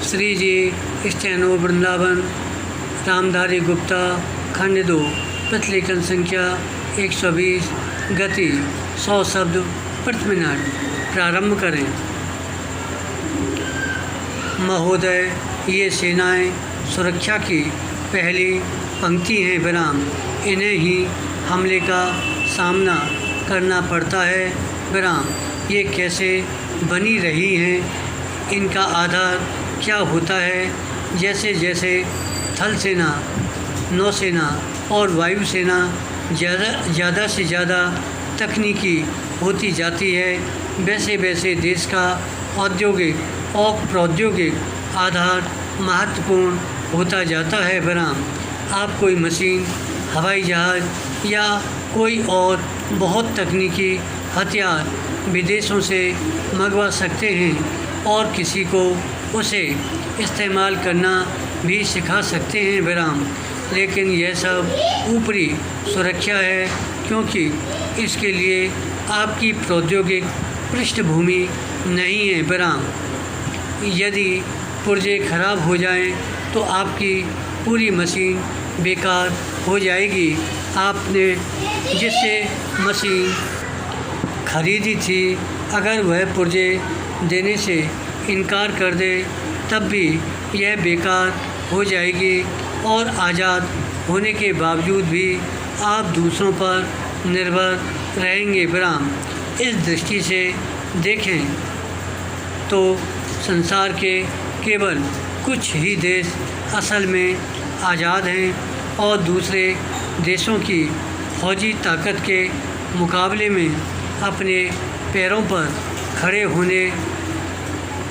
श्री जी steno Vrindavan Ramdhari Gupta खंड 2 प्रतिलेखन संख्या 120 गति 100 शब्द प्रति मिनट। प्रारंभ करें। महोदय, ये सेनाएं सुरक्षा की पहली पंक्ति हैं विराम। इन्हें ही हमले का सामना करना पड़ता है विराम। ये कैसे बनी रही हैं, इनका आधार क्या होता है। जैसे जैसे थल सेना, नौसेना और वायुसेना ज़्यादा से ज़्यादा तकनीकी होती जाती है, वैसे वैसे देश का औद्योगिक और प्रौद्योगिक आधार महत्वपूर्ण होता जाता है विराम। आप कोई मशीन, हवाई जहाज़ या कोई और बहुत तकनीकी हथियार विदेशों से मंगवा सकते हैं और किसी को उसे इस्तेमाल करना भी सिखा सकते हैं विराम। लेकिन यह सब ऊपरी सुरक्षा है, क्योंकि इसके लिए आपकी प्रौद्योगिक पृष्ठभूमि नहीं है विराम। यदि पुर्जे खराब हो जाएं तो आपकी पूरी मशीन बेकार हो जाएगी। आपने जिससे मशीन खरीदी थी, अगर वह पुर्जे देने से इनकार कर दे तब भी यह बेकार हो जाएगी और आज़ाद होने के बावजूद भी आप दूसरों पर निर्भर रहेंगे विराम। इस दृष्टि से देखें तो संसार के केवल कुछ ही देश असल में आज़ाद हैं और दूसरे देशों की फौजी ताकत के मुकाबले में अपने पैरों पर खड़े होने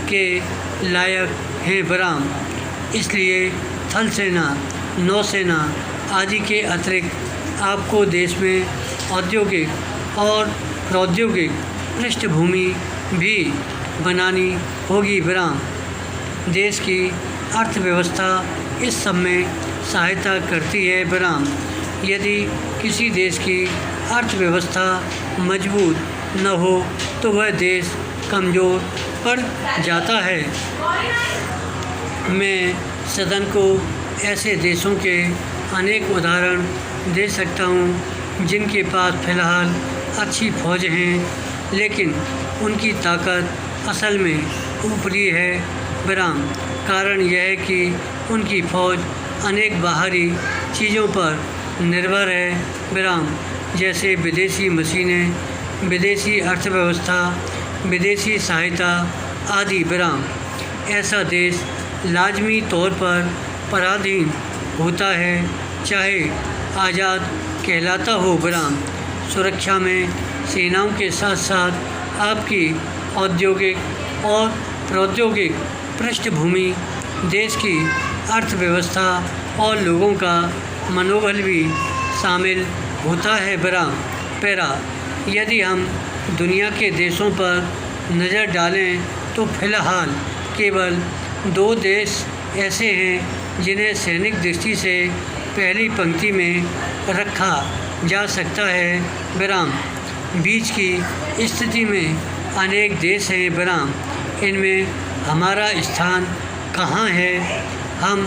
के लायक हैं विराम। इसलिए थल सेना, नौसेना आदि के अतिरिक्त आपको देश में औद्योगिक और प्रौद्योगिक पृष्ठभूमि भी बनानी होगी विराम। देश की अर्थव्यवस्था इस सब में सहायता करती है विराम। यदि किसी देश की अर्थव्यवस्था मजबूत न हो तो वह देश कमज़ोर पड़ जाता है। मैं सदन को ऐसे देशों के अनेक उदाहरण दे सकता हूँ जिनके पास फ़िलहाल अच्छी फ़ौज हैं, लेकिन उनकी ताकत असल में ऊपरी है विराम। कारण यह है कि उनकी फ़ौज अनेक बाहरी चीज़ों पर निर्भर है विराम, जैसे विदेशी मशीनें, विदेशी अर्थव्यवस्था, विदेशी सहायता आदि विराम। ऐसा देश लाजमी तौर पर पराधीन होता है, चाहे आज़ाद कहलाता हो विराम। सुरक्षा में सेनाओं के साथ साथ आपकी औद्योगिक और प्रौद्योगिक पृष्ठभूमि, देश की अर्थव्यवस्था और लोगों का मनोबल भी शामिल होता है विराम। पैरा, यदि हम दुनिया के देशों पर नज़र डालें तो फ़िलहाल केवल 2 देश ऐसे हैं जिन्हें सैनिक दृष्टि से पहली पंक्ति में रखा जा सकता है विराम। बीच की स्थिति में अनेक देश हैं विराम। इनमें हमारा स्थान कहाँ है? हम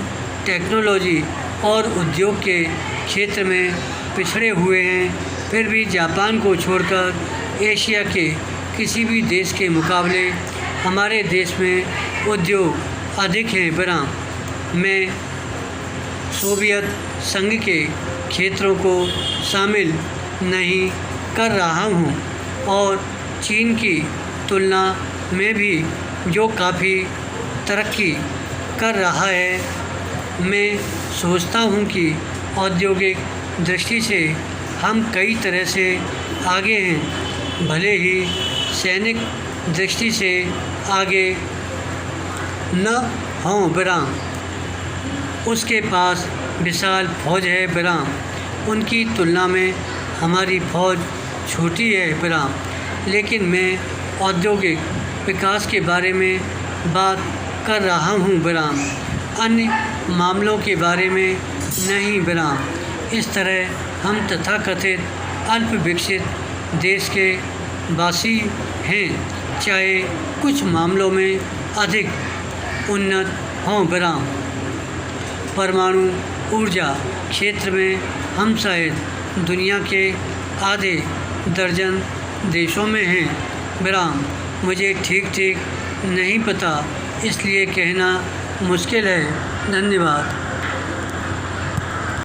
टेक्नोलॉजी और उद्योग के क्षेत्र में पिछड़े हुए हैं, फिर भी जापान को छोड़कर एशिया के किसी भी देश के मुकाबले हमारे देश में उद्योग अधिक हैं विराम। मैं सोवियत संघ के क्षेत्रों को शामिल नहीं कर रहा हूँ और चीन की तुलना में भी जो काफ़ी तरक्की कर रहा है। मैं सोचता हूँ कि औद्योगिक दृष्टि से हम कई तरह से आगे हैं, भले ही सैनिक दृष्टि से आगे न हों विराम। उसके पास विशाल फौज है विराम। उनकी तुलना में हमारी फौज छोटी है विराम। लेकिन मैं औद्योगिक विकास के बारे में बात कर रहा हूँ विराम, अन्य मामलों के बारे में नहीं विराम। इस तरह हम तथाकथित अल्प विकसित देश के वासी हैं, चाहे कुछ मामलों में अधिक उन्नत हों विराम। परमाणु ऊर्जा क्षेत्र में हम शायद दुनिया के आधे दर्जन देशों में हैं विराम। मुझे ठीक ठीक नहीं पता, इसलिए कहना मुश्किल है। धन्यवाद।